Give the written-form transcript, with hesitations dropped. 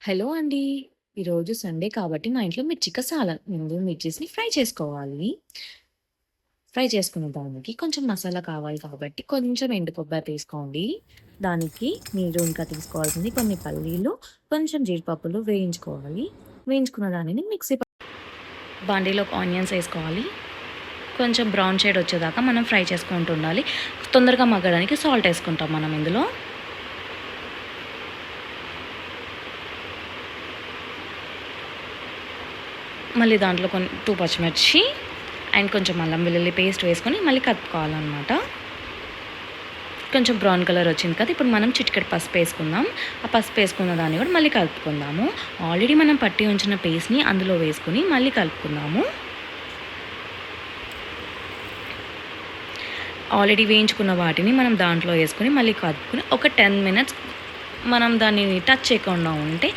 Hello అండి. ఈరోజు Sunday కాబట్టి మా ఇంట్లో మిర్చి కసాల. ముందు మిర్చిస్‌ని ఫ్రై చేసుకోవాలి. ఫ్రై చేసుకునే దానికి కొంచెం మసాలా కావాలి కాబట్టి కొంచెం ఎండు కొబ్బరి తీసుకోండి. దానికి మీరు ఇంకా తీసుకోవాల్సింది కొన్ని పల్లీలు, కొంచెం జీడిపప్పులు వేయించుకోవాలి. వేయించుకున్న దానిని బాండీలో ఆనియన్స్ ఏసుకోవాలి. కొంచెం బ్రౌన్ షేడ్ వచ్చేదాకా మనం ఫ్రై చేసుకుంటూ ఉండాలి. తొందరగా మగ్గడానికి సాల్ట్ ఏసుకుంటాం మనం ఇందులో. మళ్ళీ దాంట్లో 2 పచ్చిమిర్చి అండ్ కొంచెం అల్లం వెల్లుల్లి పేస్ట్ వేసుకొని మళ్ళీ కలుపుకోవాలన్నమాట. కొంచెం బ్రౌన్ కలర్ వచ్చింది కదా! ఇప్పుడు మనం చిటికెడు పసుపు వేసుకుందాం. ఆ పసుపు వేసుకున్న దాన్ని కూడా మళ్ళీ కలుపుకుందాము. ఆల్రెడీ మనం పట్టి ఉంచిన పేస్ట్‌ని అందులో వేసుకొని మళ్ళీ కలుపుకుందాము. ఆల్రెడీ వేయించుకున్న వాటిని మనం దాంట్లో వేసుకొని మళ్ళీ కలుపుకొని ఒక 10 మినిట్స్ మనం దాన్ని టచ్ చేయకుండా ఉంటే